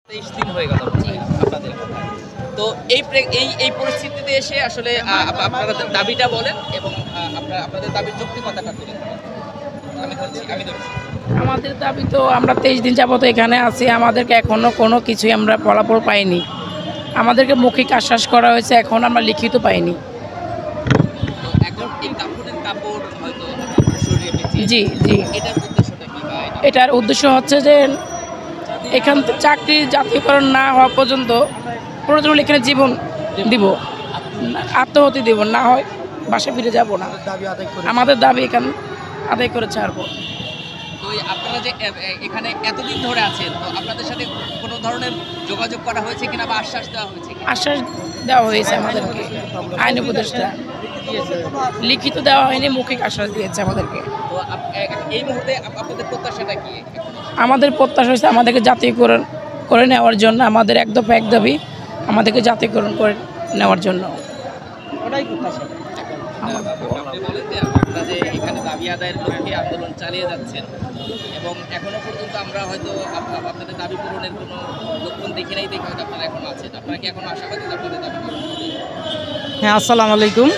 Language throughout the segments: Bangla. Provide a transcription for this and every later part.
23 দিন হয়ে গেল আপনাদের। তো এই পরিস্থিতিতে এসে আসলে আপনারা দাবিটা বলেন এবং আপনাদের দাবির যৌক্তিকতাটা তুলে ধরেন। আমি ধরছি। আমাদের দাবি তো আমরা 23 দিন যাবত এখানে আছি, আমাদেরকে এখনও কোনো কিছুই আমরা ফলাফল পাইনি। আমাদেরকে মৌখিক আশ্বাস করা হয়েছে, এখন আমরা লিখিত পাইনি। এখন এই কাপড় হয়তো শরীরে পেঁচিয়ে, জি জি, এটার উদ্দেশ্যটা কি? এটার উদ্দেশ্য হচ্ছে যে এখান থেকে চাকরি জাতীয়করণ না হওয়া পর্যন্ত প্রয়োজন হলে এখানে জীবন দিব, আত্মহতি দিব, না হয় বাসা ফিরে যাব না। আমাদের দাবি এখানে আদায় করে ছাড়বো। তো আপনারা যে এখানে এতদিন ধরে আছেন, তো আপনাদের সাথে কোনো ধরনের যোগাযোগ করা হয়েছে কিনা বা আশ্বাস দেওয়া হয়েছে কিনা? আশ্বাস দেওয়া হয়েছে আমাদেরকে, আইন উপদেষ্টা লিখিত দেওয়া হয়নি, মৌখিক আশ্বাস দিয়েছে আমাদেরকে। তো এই মুহূর্তে আপনাদের প্রত্যাশাটা কি? আমাদের প্রত্যাশা হচ্ছে আমাদেরকে জাতীয়করণ করে নেওয়ার জন্য, আমাদের এক দফা এক দাবি আমাদেরকে জাতীয়করণ করে নেওয়ার জন্য, ওটাই প্রত্যাশা। আপনি বলেন যে আপনারা যে এখানে দাবি আদায়ের লক্ষ্যে আন্দোলন চালিয়ে যাচ্ছেন এবং এখনো পর্যন্ত আমরা হয়তো আপনাদের দাবি পূরণের কোনো লক্ষণ দেখি নাই, দেখে হয়তো আপনারা এখন আছেন। আপনারা কি এখন আশাবাদী যে আপনাদের দাবি পূরণ হবে? হ্যাঁ, আসসালামু আলাইকুম।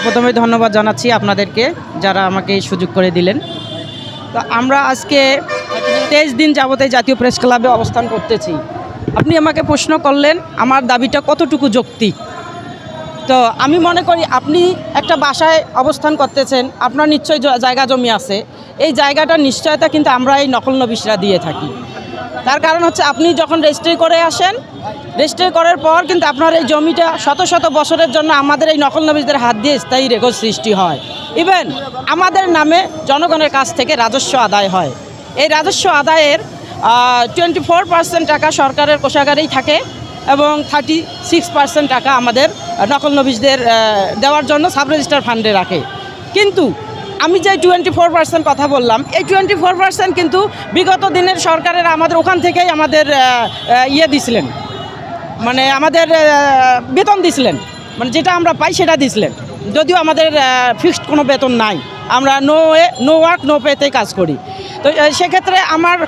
প্রথমে ধন্যবাদ জানাচ্ছি আপনাদেরকে যারা আমাকে এই সুযোগ করে দিলেন। তো আমরা আজকে 23 দিন যাবত এই জাতীয় প্রেস ক্লাবে অবস্থান করতেছি। আপনি আমাকে প্রশ্ন করলেন আমার দাবিটা কতটুকু যৌক্তিক। তো আমি মনে করি আপনি একটা বাসায় অবস্থান করতেছেন, আপনার নিশ্চয়ই জায়গা জমি আছে, এই জায়গাটার নিশ্চয়তা কিন্তু আমরা এই নকল নবিশরা দিয়ে থাকি। তার কারণ হচ্ছে আপনি যখন রেজিস্ট্রি করে আসেন, রেজিস্ট্রি করার পর কিন্তু আপনার এই জমিটা শত শত বছরের জন্য আমাদের এই নকল নবিশদের হাত দিয়ে স্থায়ী রেকর্ড সৃষ্টি হয়। ইভেন আমাদের নামে জনগণের কাছ থেকে রাজস্ব আদায় হয়। এই রাজস্ব আদায়ের 24% টাকা সরকারের কোষাগারেই থাকে এবং 36% টাকা আমাদের নকল নবিশদের দেওয়ার জন্য সাব রেজিস্টার ফান্ডে রাখে। কিন্তু আমি যে 24% কথা বললাম, এই 24% কিন্তু বিগত দিনের সরকারের আমাদের ওখান থেকেই আমাদের দিছিলেন, মানে আমাদের বেতন দিছিলেন, মানে যেটা আমরা পাই সেটা দিছিলেন, যদিও আমাদের ফিক্সড কোনো বেতন নাই, আমরা নো ওয়ার্ক নো পেতে কাজ করি। তো সেক্ষেত্রে আমার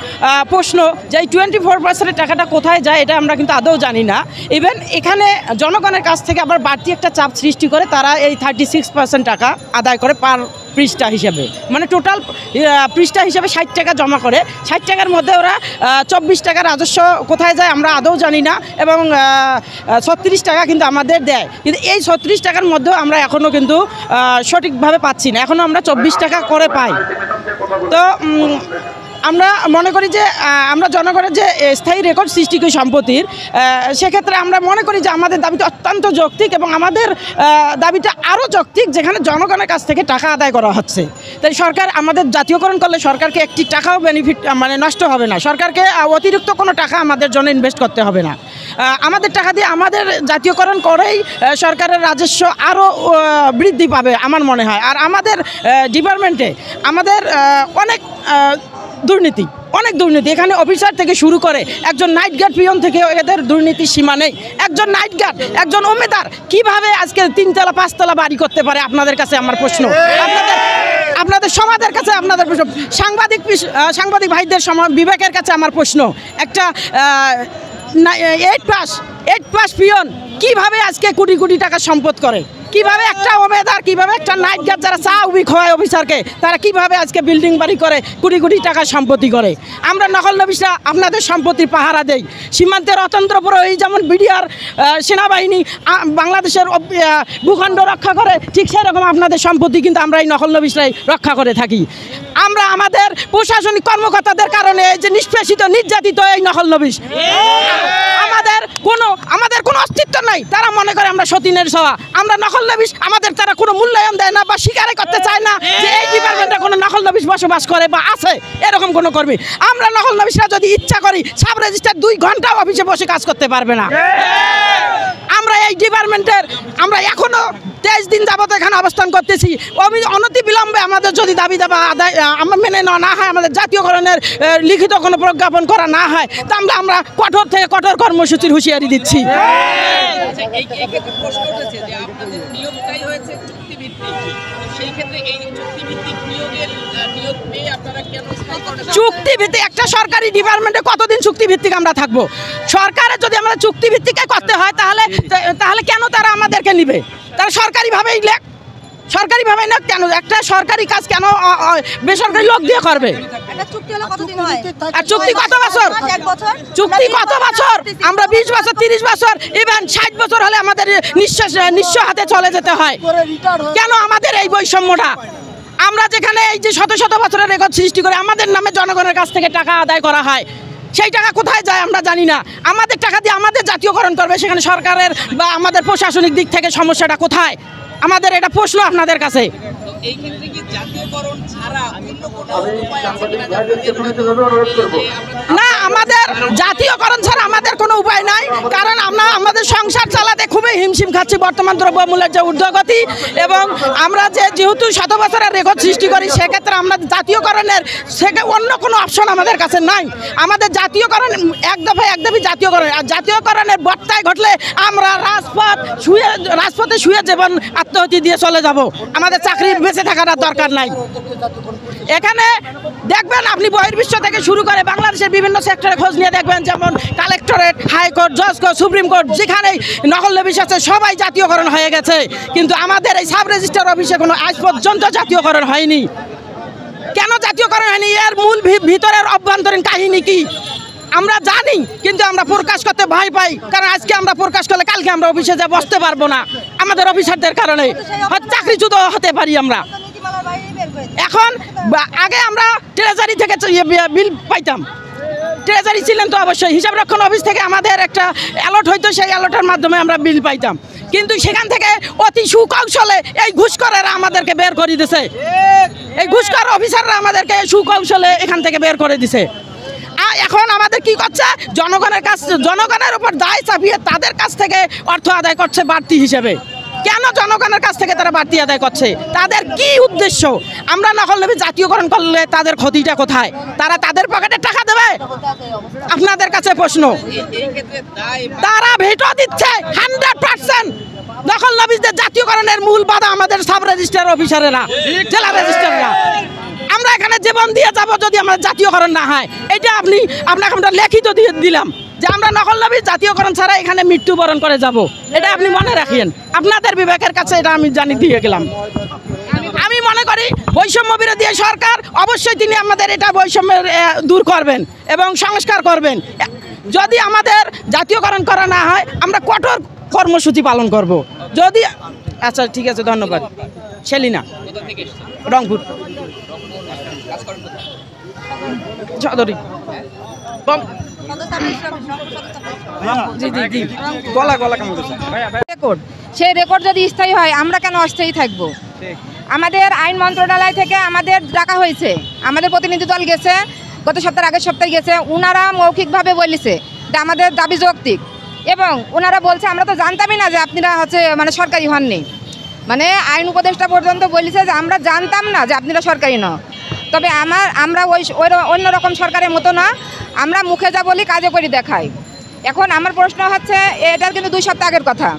প্রশ্ন যে এই 24% টাকাটা কোথায় যায় এটা আমরা কিন্তু আদৌ জানি না। ইভেন এখানে জনগণের কাছ থেকে আবার বাড়তি একটা চাপ সৃষ্টি করে তারা এই 36% টাকা আদায় করে পার পৃষ্ঠা হিসেবে, মানে টোটাল পৃষ্ঠা হিসেবে 60 টাকা জমা করে। 60 টাকার মধ্যে ওরা 24 টাকা রাজস্ব কোথায় যায় আমরা আদৌ জানি না, এবং 36 টাকা কিন্তু আমাদের দেয়। কিন্তু এই 36 টাকার মধ্যেও আমরা এখনও কিন্তু সঠিকভাবে পাচ্ছি না, এখনও আমরা 24 টাকা করে পাই। তো আমরা মনে করি যে আমরা জনগণের যে স্থায়ী রেকর্ড সৃষ্টি করি সম্পত্তির, সেক্ষেত্রে আমরা মনে করি যে আমাদের দাবিটা অত্যন্ত যৌক্তিক এবং আমাদের দাবিটা আরও যৌক্তিক, যেখানে জনগণের কাছ থেকে টাকা আদায় করা হচ্ছে। তাই সরকার আমাদের জাতীয়করণ করলে সরকারকে একটি টাকাও বেনিফিট মানে নষ্ট হবে না, সরকারকে অতিরিক্ত কোনো টাকা আমাদের জন্য ইনভেস্ট করতে হবে না। আমাদের টাকা দিয়ে আমাদের জাতীয়করণ করেই সরকারের রাজস্ব আরও বৃদ্ধি পাবে আমার মনে হয়। আর আমাদের ডিপার্টমেন্টে আমাদের অনেক দুর্নীতি, এখানে অফিসার থেকে শুরু করে একজন নাইট গার্ড পিয়ন থেকে এদের দুর্নীতির সীমা নেই। একজন নাইট গার্ড, একজন ওমেদার কিভাবে আজকে 3তলা 5তলা বাড়ি করতে পারে? আপনাদের কাছে আমার প্রশ্ন, আপনাদের সমাজের কাছে আপনাদের প্রশ্ন, সাংবাদিক ভাইদের বিবেকের কাছে আমার প্রশ্ন, একটা 8 পাস পিয়ন কিভাবে আজকে কোটি কোটি টাকা সম্পদ করে? কিভাবে একটা ওমেদার, কিভাবে একটা নাইট গার্ড যারা চা উবি খাওয়ায় অফিসারকে, তারা কিভাবে আজকে বিল্ডিং বাড়ি করে কোটি কোটি টাকা সম্পত্তি করে? আমরা নকল নবিশরা আপনাদের সম্পত্তির পাহারা দেই। সীমান্তের অতন্ত্র প্রহরী যেমন বিডিআর সেনাবাহিনী বাংলাদেশের ভূখণ্ড রক্ষা করে, ঠিক সেরকম আপনাদের সম্পত্তি কিন্তু আমরা এই নকল নবিশরাই রক্ষা করে থাকি। আমরা আমাদের প্রশাসনিক কর্মকর্তাদের কারণে যে নিষ্পেষিত নির্যাতিত এই নকল নবিশ, আমাদের কোনো অস্তিত্ব নাই। তারা মনে করে আমরা সতীনের সভা, আমরা নকল নবিশ, আমাদের তারা কোনো মূল্যায়ন দেয় না বা স্বীকারই করতে চায় না যে এই ডিপার্টমেন্টে কোনো নকল নবিশ বসবাস করে বা আছে এরকম কোনো কর্মী। আমরা নকল নবিশরা যদি ইচ্ছা করি সাব রেজিস্টার 2 ঘন্টাও অফিসে বসে কাজ করতে পারবে না। আমরা এই ডিপার্টমেন্টের আমরা এখনও 23 দিন যাবত এখানে অবস্থান করতেছি। অনতি বিলম্বে আমাদের যদি দাবি দাবা আদায় মেনে নেওয়া না হয়, আমাদের জাতীয়করণের লিখিত কোনো প্রজ্ঞাপন করা না হয়, তা আমরা কঠোর থেকে কঠোর কর্মসূচির হুঁশিয়ারি দিচ্ছি। চুক্তিভিত্তিক, তো সেই ক্ষেত্রে এই চুক্তিভিত্তিক নিয়োগ পেয়ে আপনারা কেন স্থায়ী করতে চান? চুক্তিভিত্তিক একটা সরকারি ডিপার্টমেন্টে কতদিন চুক্তিভিত্তিক আমরা থাকবো? সরকারের যদি আমরা চুক্তিভিত্তিকে করতে হয় তাহলে কেন তারা আমাদেরকে নিবে? তারা সরকারিভাবেই সরকারিভাবে না কেন? একটা সরকারি কাজ কেন বেসরকারি লোক দিয়ে করবে? একটা চুক্তি হলো কতদিন হয়? আর চুক্তি কত বছর? 1 বছর। চুক্তি কত বছর? আমরা 20 বছর 30 বছর ইভেন 60 বছর হলে আমাদের নিঃস্ব হাতে চলে যেতে হয়। কেন আমাদের এই বৈষম্যটা? আমরা যেখানে এই যে শত শত বছরের রেকর্ড সৃষ্টি করে আমাদের নামে জনগণের কাছ থেকে টাকা আদায় করা হয়, সেই টাকা কোথায় যায় আমরা জানি না। আমাদের টাকা দিয়ে আমাদের জাতীয়করণ করবে, সেখানে সরকারের বা আমাদের প্রশাসনিক দিক থেকে সমস্যাটা কোথায়? আমাদের এটা প্রশ্ন আপনাদের কাছে। তো এই ক্ষেত্রে কি জাতীয়করণ ছাড়া অন্য কোনো উপায় আছে কিনা? আমরা না, আমাদের জাতীয়করণ ছাড়া আমাদের কোনো উপায় নাই, কারণ আমরা আমাদের সংসার চালাতে খুবই হিমশিম খাচ্ছি বর্তমান দ্রব্যমূল্যের যে ঊর্ধ্বগতি, এবং আমরা যেহেতু শত বছরের রেকর্ড সৃষ্টি করি, সেক্ষেত্রে আমরা জাতীয়করণের অন্য কোনো অপশন আমাদের কাছে নাই। আমাদের জাতীয়করণ এক দফায় জাতীয়করণ, আর জাতীয়করণের বর্তায় ঘটলে আমরা রাজপথে শুয়ে জীবন আত্মহত্যা দিয়ে চলে যাব। আমাদের চাকরি বেঁচে থাকার দরকার নাই। এখানে দেখবেন আপনি বহির্বিশ্ব থেকে শুরু করে বাংলাদেশের বিভিন্ন সেক্টরে খোঁজ নিয়ে দেখবেন, যেমন কালেক্টরেট, হাইকোর্ট, জজ কোর্ট, সুপ্রিম কোর্ট, যেখানেই নকল লেবিস আছে সবাই জাতীয়করণ হয়ে গেছে, কিন্তু আমাদের এই সাব রেজিস্ট্রার অফিসে কোনো আজ পর্যন্ত জাতীয়করণ হয়নি। কেন জাতীয়করণ হয়নি? এর মূল ভিতরের অভ্যন্তরীণ কাহিনী কি আমরা জানি, কিন্তু আমরা প্রকাশ করতে ভয় পাই, কারণ আজকে আমরা প্রকাশ করলে কালকে আমরা অফিসে যা বসতে পারবো না আমাদের অফিসারদের কারণে, হয়তো চাকরিচ্যুত হতে পারি আমরা। নীতিমালার বাইরে বের করে দিই। এখন আগে আমরা ট্রেজারি থেকে বিল পাইতাম, ট্রেজারি ছিলেন তো অবশ্যই, হিসাব রক্ষণ অফিস থেকে আমাদের একটা অ্যালট হইতো, সেই অ্যালটের মাধ্যমে আমরা বিল পাইতাম, কিন্তু সেখান থেকে অতি সুকৌশলে এই ঘুষখোরেরা আমাদেরকে বের করে দিছে। এই ঘুষখোর অফিসাররা আমাদেরকে সুকৌশলে এখান থেকে বের করে দিছে। এখন আমাদের কি করছে? জনগণের উপর দায় চাপিয়ে তাদের কাছ থেকে অর্থ আদায় করছে বাড়তি হিসেবে। কেন জনগণের কাছ থেকে তারা বাড়তি আদায় করছে? তাদের কি উদ্দেশ্য? আমরা নকল লেবি জাতীয়করণ করলে তাদের ক্ষতিটা কোথায়? তারা তাদের পকেটে টাকা দেবে? আপনাদের কাছে প্রশ্ন। এই ক্ষেত্রে দায় তারা ভেটো দিচ্ছে 100%। নকল লেবিদের জাতীয়করণের মূল বাধা আমাদের সাব রেজিস্ট্রার অফিসারেরা, জেলা রেজিস্ট্রাররা। আমরা এখানে জীবন দিয়ে যাব যদি আমাদের জাতীয়করণ না হয়। এটা আপনাকে আমরা লিখিত দিয়ে দিলাম যে আমরা নকল লেবি জাতীয়করণ ছাড়া এখানে মৃত্যুবরণ করে যাব। এটা আপনি মনে রাখেন, আপনাদের বিবেকের কাছে এটা আমি জানিয়ে দিয়ে গেলাম। আমি মনে করি বৈষম্য বিরোধী সরকার অবশ্যই তিনি আমাদের এটা বৈষম্যের দূর করবেন এবং সংস্কার করবেন। যদি আমাদের জাতীয়করণ করা না হয় আমরা কঠোর কর্মসূচি পালন করব। যদি আচ্ছা ঠিক আছে, ধন্যবাদ। সেলিনা, কোথা থেকে এসেছে? রংপুর কাজ করেন কোথায়? চৌধুরী। জি জি জি, গলা কেমন করছে? রেকর্ড, সেই রেকর্ড যদি স্থায়ী হয় আমরা কেন অস্থায়ী থাকবো? আমাদের আইন মন্ত্রণালয় থেকে আমাদের ডাকা হয়েছে, আমাদের প্রতিনিধি দল গেছে, গত সপ্তাহের আগের সপ্তাহে গেছে। ওনারা মৌখিকভাবে বলেছে যে আমাদের দাবি যৌক্তিক, এবং ওনারা বলছে আমরা তো জানতামই না যে আপনারা মানে সরকারি হননি। মানে আইন উপদেষ্টা পর্যন্ত বলেছে যে আমরা জানতাম না যে আপনারা সরকারি না। তবে আমরা ওই অন্যরকম সরকারের মতো না, আমরা মুখে যা বলি কাজে করে দেখাই। এখন আমার প্রশ্ন হচ্ছে, এটার কিন্তু 2 সপ্তাহ আগের কথা,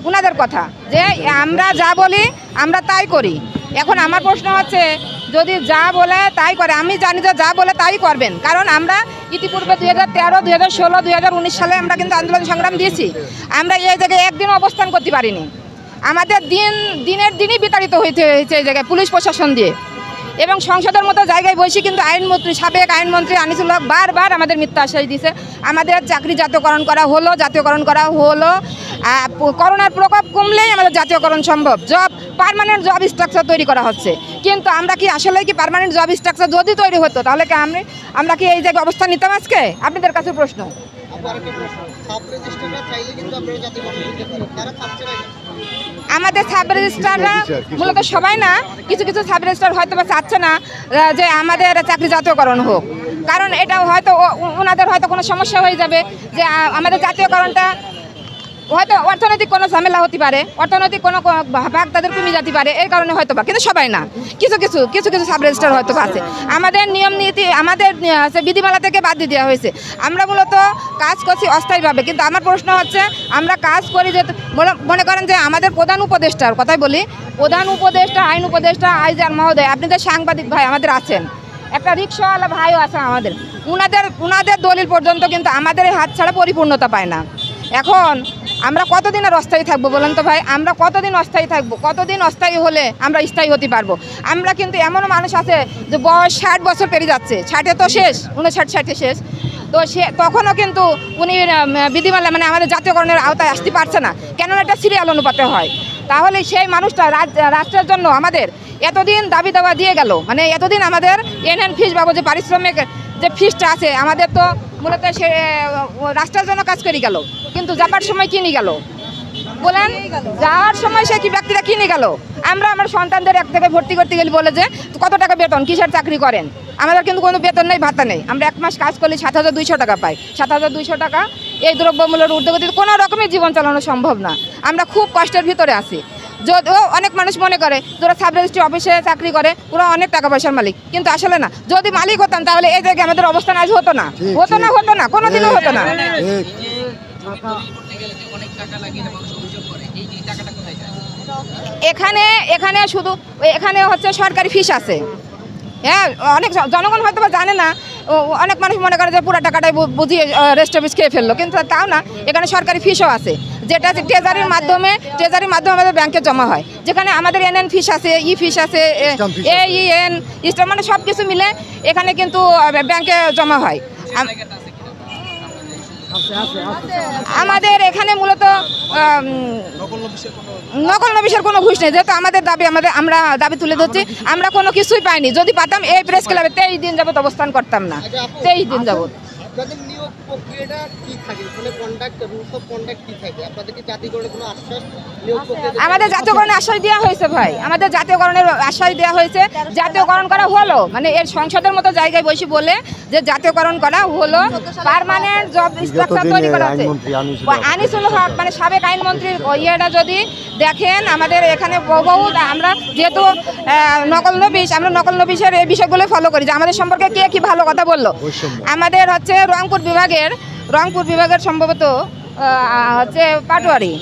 ওনাদের কথা, যে আমরা যা বলি আমরা তাই করি। এখন আমার প্রশ্ন হচ্ছে, যদি যা বলে তাই করে, আমি জানি যে যা বলে তাই করবেন, কারণ আমরা ইতিপূর্বে 2013, 2016, 2019 সালে আমরা কিন্তু আন্দোলন সংগ্রাম দিয়েছি। আমরা এই জায়গায় একদিনও অবস্থান করতে পারিনি। আমাদের দিনের দিনই বিতাড়িত হয়েছে এই জায়গায় পুলিশ প্রশাসন দিয়ে, এবং সংসদের মতো জায়গায় বসে কিন্তু সাবেক আইনমন্ত্রী আনিসুল হক বারবার আমাদের মিথ্যা আশ্বাস দিয়েছে। আমাদের চাকরি জাতীয়করণ করা হলো। করোনার প্রকোপ কমলেই আমাদের জাতীয়করণ সম্ভব, পার্মানেন্ট জব স্ট্রাকচার তৈরি করা হচ্ছে। কিন্তু আমরা কি আসলে পার্মানেন্ট জব স্ট্রাকচার যদি তৈরি হতো তাহলে কি আমরা কি এই জায়গায় অবস্থান নিতাম আজকে? আপনাদের কাছে প্রশ্ন। আমাদের সাব রেজিস্ট্রাররা মূলত সবাই না, কিছু কিছু সাব রেজিস্ট্রার হয়তো বা চাচ্ছে না যে আমাদের চাকরি জাতীয়করণ হোক, কারণ এটা হয়তো ওনাদের হয়তো কোনো সমস্যা হয়ে যাবে যে আমাদের জাতীয়করণটা হয়তো অর্থনৈতিক কোনো ঝামেলা হতে পারে, অর্থনৈতিক কোনো ভাগ তাদের কমে যেতে পারে, এই কারণে হয়তো বা, কিন্তু সবাই না, কিছু কিছু সাব রেজিস্ট্রার হয়তো আছে। আমাদের নিয়ম নীতি, আমাদের বিধিমালা থেকে বাদ দিয়ে দেওয়া হয়েছে। আমরা মূলত কাজ করছি অস্থায়ীভাবে, কিন্তু আমার প্রশ্ন হচ্ছে আমরা কাজ করি যে, মনে করেন যে আমাদের প্রধান উপদেষ্টার কথাই বলি, প্রধান উপদেষ্টা, আইন উপদেষ্টা আইজার মহোদয়, আপনি যে সাংবাদিক ভাই আমাদের আছেন, একটা রিক্সাওয়ালা ভাইও আছে আমাদের, উনাদের দলিল পর্যন্ত কিন্তু আমাদের এই হাত ছাড়া পরিপূর্ণতা পায় না। এখন আমরা কতদিন আর অস্থায়ী থাকবো বলেন তো ভাই? আমরা কতদিন অস্থায়ী থাকবো? কতদিন অস্থায়ী হলে আমরা স্থায়ী হতে পারবো? আমরা কিন্তু এমনও মানুষ আছে যে বয়স 60 বছর পেরিয়ে যাচ্ছে, 60-এ তো শেষ, 59-60-এ শেষ, তো সে তখনও কিন্তু উনি বিধিমালা মানে আমাদের জাতীয়করণের আওতায় আসতে পারছে না, কেননা একটা সিরিয়াল অনুপাতে হয়। তাহলে সেই মানুষটা রাষ্ট্রের জন্য আমাদের এতদিন দাবি দাওয়া দিয়ে গেল, মানে এতদিন আমাদের এনএন ফিস বাবদ যে পারিশ্রমিক যে ফিসটা আছে আমাদের, তো মূলত সে রাষ্ট্রের জন্য কাজ করে গেল, কিন্তু যাবার সময় কিনে গেল বলেন, যাওয়ার সময় সে কি ব্যক্তিরা কিনে গেল। আমরা আমার সন্তানদের এক জায়গায় ভর্তি করতে গেলে বলে যে কত টাকা বেতন, কিসের চাকরি করেন, আমাদের কিন্তু কোনো বেতন নেই, ভাতা নেই, আমরা 1 মাস কাজ করলে 7,200 টাকা পাই। 7,200 টাকা এই দ্রব্যমূল্যের ঊর্ধ্বগতিতে কোনো রকমের জীবন চালানো সম্ভব না, আমরা খুব কষ্টের ভিতরে আছি। যদিও অনেক মানুষ মনে করে যারা সাব রেজিস্ট্রি অফিসে চাকরি করে ওরা অনেক টাকা পয়সার মালিক, কিন্তু আসলে না। যদি মালিক হতাম তাহলে এই জায়গায় আমাদের অবস্থান আজ হতো না, কোনোদিনও হতো না। এখানে শুধু এখানে হচ্ছে সরকারি ফিস আছে, হ্যাঁ, অনেক জনগণ হয়তো বা জানে না, অনেক মানুষ মনে করে যে পুরো টাকাটাই বুঝিয়ে রেস্ট অফিস খেয়ে ফেললো, কিন্তু তাও না, এখানে সরকারি ফিসও আছে, যেটা ট্রেজারির মাধ্যমে আমাদের ব্যাংকে জমা হয়, যেখানে আমাদের এনএন ফিস আছে, ই ফিস আছে, AEN স্টার, মানে সব কিছু মিলে এখানে কিন্তু ব্যাংকে জমা হয়। আমাদের এখানে মূলত নকল নবিশের কোনো ঘুষ নেই, যেহেতু আমাদের দাবি আমরা দাবি তুলে ধরছি, আমরা কোনো কিছুই পাইনি। যদি পাতাম এই প্রেস ক্লাবে 23 দিন যাবত অবস্থান করতাম না, 23 দিন যাবত। আপনাদের নিয়োগ প্রক্রিয়াটা কি থাকে, মানে কন্ডাক্ট, রুলস অফ কন্ডাক্ট কি থাকে? আপনাদের কি জাতীয়করণের কোনো আশ্বাস নিয়োগ প্রক্রিয়া? আমাদের জাতীয়করণের আশ্বাস দেওয়া হয়েছে ভাই, আমাদের জাতীয়করণের আশ্বাস দেওয়া হয়েছে, জাতীয়করণ করা হলো, মানে এর সংসদের মতো জায়গায় বসে বলে যে জাতীয়করণ করা হলো, পার্মানেন্ট জব স্ট্রাকচার তৈরি করা আছে। আনিসুল হক মানে সাবেক আইনমন্ত্রীর ইয়েটা যদি দেখেন, আমাদের এখানে বহু আমরা যেহেতু নকল নবিশের এই বিষয়গুলো ফলো করি, যে আমাদের সম্পর্কে কে কি ভালো কথা বললো। আমাদের হচ্ছে রংপুর বিভাগের সম্ভবত হচ্ছে পাটোয়ারি,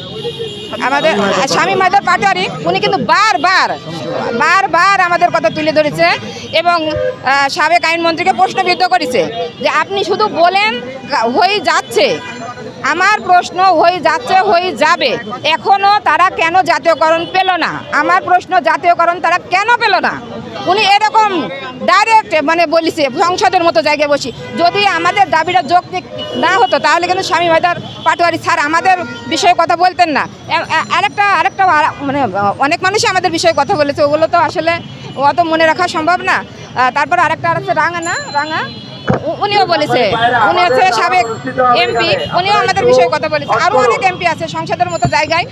আমাদের শামীম হায়দার পাটোয়ারি, উনি কিন্তু বারবার আমাদের কথা তুলে ধরেছে এবং সাবেক আইনমন্ত্রীকে প্রশ্নবিদ্ধ করেছে যে আপনি শুধু বলেন হয়ে যাচ্ছে, আমার প্রশ্ন হয়ে যাবে, এখনো তারা কেন জাতীয়করণ পেল না? আমার প্রশ্ন, জাতীয়করণ তারা কেন পেল না? উনি এরকম ডাইরেক্ট মানে বলেছে সংসদের মতো জায়গায় বসি। যদি আমাদের দাবিটা যৌক্তিক না হতো তাহলে কিন্তু শামীম হায়দার পাটোয়ারি স্যার আমাদের বিষয়ে কথা বলতেন না। আরেকটা মানে অনেক মানুষই আমাদের বিষয়ে কথা বলেছে, ওগুলো তো আসলে অত মনে রাখা সম্ভব না। তারপর আরেকটা রাঙা উনিও বলেছে, উনি হচ্ছে সাবেক এমপি, উনিও আমাদের বিষয়ে কথা বলেছে। আরও অনেক এমপি আছে সংসদের মতো জায়গায়,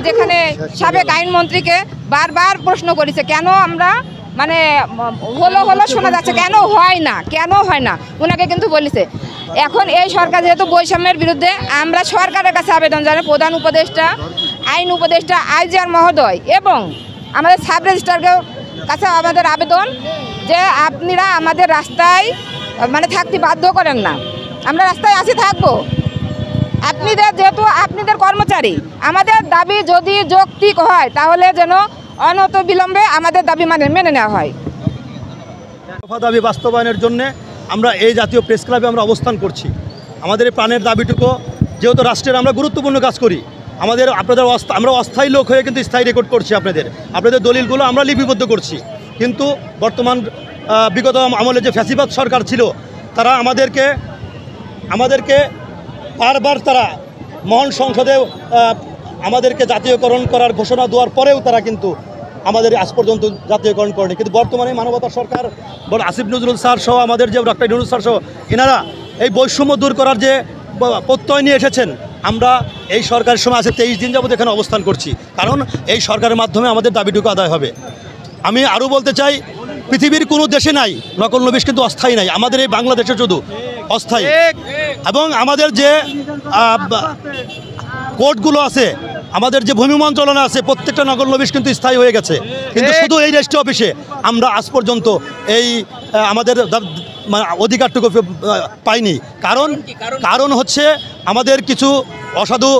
যেখানে সাবেক আইনমন্ত্রীকে বারবার প্রশ্ন করেছে কেন আমরা মানে হলো শোনা যাচ্ছে, কেন হয় না, ওনাকে কিন্তু বলেছে। এখন এই সরকার যেহেতু বৈষম্যের বিরুদ্ধে, আমরা সরকারের কাছে আবেদন জানাই, প্রধান উপদেষ্টা, আইন উপদেষ্টা আইজিআর মহোদয় এবং আমাদের সাব রেজিস্ট্রারের কাছে আমাদের আবেদন যে আপনারা আমাদের রাস্তায় মানে থাকতে বাধ্য করেন না, আমরা রাস্তায় আসি থাকবো, যেহেতু আপনাদের কর্মচারী, আমাদের দাবি যদি যৌক্তিক হয় তাহলে যেন অনত বিলম্বে আমাদের দাবি মেনে নেওয়া হয়। দাবি বাস্তবায়নের জন্য আমরা এই জাতীয় প্রেস ক্লাবে আমরা অবস্থান করছি। আমাদের এই প্রাণের দাবিটুকু, যেহেতু রাষ্ট্রের আমরা গুরুত্বপূর্ণ কাজ করি, আমরা অস্থায়ী লোক হয়ে কিন্তু স্থায়ী রেকর্ড করছি, আপনাদের দলিলগুলো আমরা লিপিবদ্ধ করছি। কিন্তু বর্তমান বিগত আমলে যে ফ্যাসিবাদ সরকার ছিল, তারা আমাদেরকে বারবার তারা মহান সংসদে আমাদেরকে জাতীয়করণ করার ঘোষণা দেওয়ার পরেও তারা কিন্তু আমাদের আজ পর্যন্ত জাতীয়করণ করেনি। কিন্তু বর্তমানে মানবতার সরকার বড় আসিফ নজরুল স্যার সহ আমাদের যে ডক্টর ইউনূস স্যার সহ এনারা এই বৈষম্য দূর করার যে প্রত্যয় নিয়ে এসেছেন, আমরা এই সরকারের সময় আছে 23 দিন যাবত এখানে অবস্থান করছি, কারণ এই সরকারের মাধ্যমে আমাদের দাবিটুকু আদায় হবে। আমি আরও বলতে চাই, পৃথিবীর কোনো দেশে নাই নকল নবিশ, কিন্তু অস্থায়ী নাই, আমাদের এই বাংলাদেশে শুধু অস্থায়ী। এবং আমাদের যে কোর্টগুলো আছে, আমাদের যে ভূমি মন্ত্রণালয় আছে, প্রত্যেকটা নগর নবিশ কিন্তু স্থায়ী হয়ে গেছে। কিন্তু শুধু এই রেজিস্ট্রি অফিসে আমরা আজ পর্যন্ত এই আমাদের মানে অধিকারটুকু পাইনি। কারণ হচ্ছে আমাদের কিছু অসাধু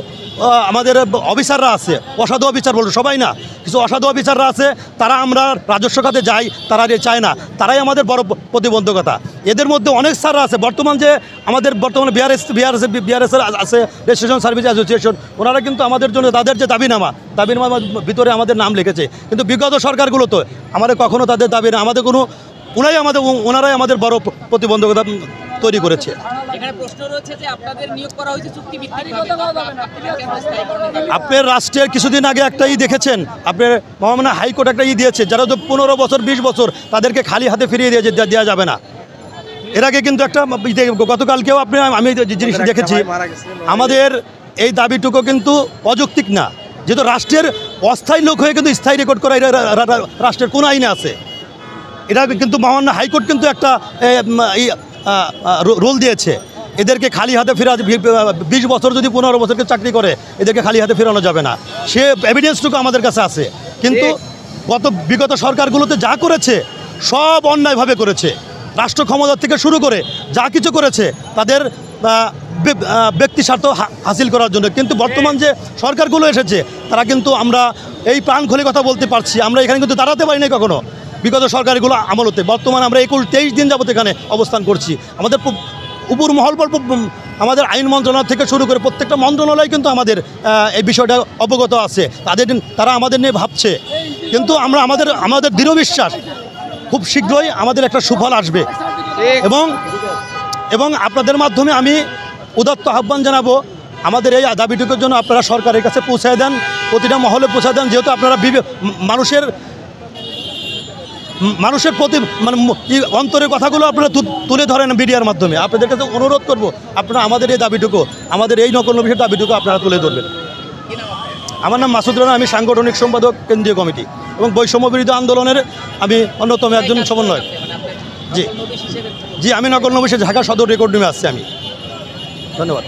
আমাদের অফিসাররা আছে, অসাধু অফিসার বলবো সবাই না, কিছু অসাধু অফিসাররা আছে, তারা আমরা রাজস্ব খাতে যাই, তারা চায় না, তারাই আমাদের বড় প্রতিবন্ধকতা। এদের মধ্যে অনেক স্যাররা আছে বর্তমানে বর্তমানে বিআরএস আছে, রেজিস্ট্রেশন সার্ভিস অ্যাসোসিয়েশন, ওনারা কিন্তু আমাদের জন্য তাদের যে দাবিনামার ভিতরে আমাদের নাম লিখেছে। কিন্তু বিগত সরকারগুলো তো আমাদের কখনো তাদের দাবি না, আমাদের কোনো ওনারাই আমাদের বড় প্রতিবন্ধকতা তৈরি করেছে। এখানে প্রশ্ন রয়েছে যে আপনাদের নিয়োগ করা হয়েছে চুক্তিভিত্তিকভাবে, আপনার রাষ্ট্রের কিছুদিন আগে একটা দেখেছেন, আপনার মহামান্য হাইকোর্ট একটা দিয়েছে, যারা তো 15 বছর 20 বছর তাদেরকে খালি হাতে ফিরিয়ে দেওয়া যাবে না। এর আগে কিন্তু একটা গতকালকেও আমি জিনিস দেখেছি, আমাদের এই দাবিটুকু কিন্তু অযৌক্তিক না, যেহেতু রাষ্ট্রের অস্থায়ী লোক হয়ে কিন্তু স্থায়ী রেকর্ড করা এটা রাষ্ট্রের কোন আইনে আছে। এটা কিন্তু মহামান্য হাইকোর্ট কিন্তু একটা রোল দিয়েছে, এদেরকে খালি হাতে ফেরা 20 বছর যদি 15 বছরকে চাকরি করে এদেরকে খালি হাতে ফেরানো যাবে না, সে এভিডেন্সটুকু আমাদের কাছে আছে। কিন্তু বিগত সরকারগুলোতে যা করেছে সব অন্যায়ভাবে করেছে, রাষ্ট্র ক্ষমতা থেকে শুরু করে যা কিছু করেছে তাদের ব্যক্তি স্বার্থ হাসিল করার জন্য। কিন্তু বর্তমান যে সরকারগুলো এসেছে তারা কিন্তু আমরা এই প্রাণ খুলে কথা বলতে পারছি, আমরা এখানে কিন্তু দাঁড়াতে পারি না কখনো বিগত সরকারগুলো আমলতে। বর্তমানে আমরা 23 দিন যাবত এখানে অবস্থান করছি। আমাদের উপর মহল আমাদের আইন মন্ত্রণালয় থেকে শুরু করে প্রত্যেকটা মন্ত্রণালয় কিন্তু আমাদের এই বিষয়টা অবগত আছে, তারা আমাদের নিয়ে ভাবছে। কিন্তু আমরা আমাদের দৃঢ় বিশ্বাস খুব শীঘ্রই আমাদের একটা সুফল আসবে। এবং আপনাদের মাধ্যমে আমি উদাত্ত আহ্বান জানাবো, আমাদের এই দাবিটুকুর জন্য আপনারা সরকারের কাছে পৌঁছায় দেন, প্রতিটা মহলে পৌঁছায় দেন, যেহেতু আপনারা মানুষের প্রতি মানে অন্তরের কথাগুলো আপনারা তুলে ধরেন মিডিয়ার মাধ্যমে। আপনাদের কাছে অনুরোধ করব, আপনারা আমাদের এই দাবিটুকু, আমাদের এই নকল নবিশের দাবিটুকু আপনারা তুলে ধরবেন। আমার নাম মাসুদ রানা, আমি সাংগঠনিক সম্পাদক কেন্দ্রীয় কমিটি এবং বৈষম্য বিরোধী আন্দোলনের আমি অন্যতম একজন সমন্বয়ক। জি, আমি নকল নবিশে ঢাকা সদর রেকর্ড রুমে আসছি আমি। ধন্যবাদ।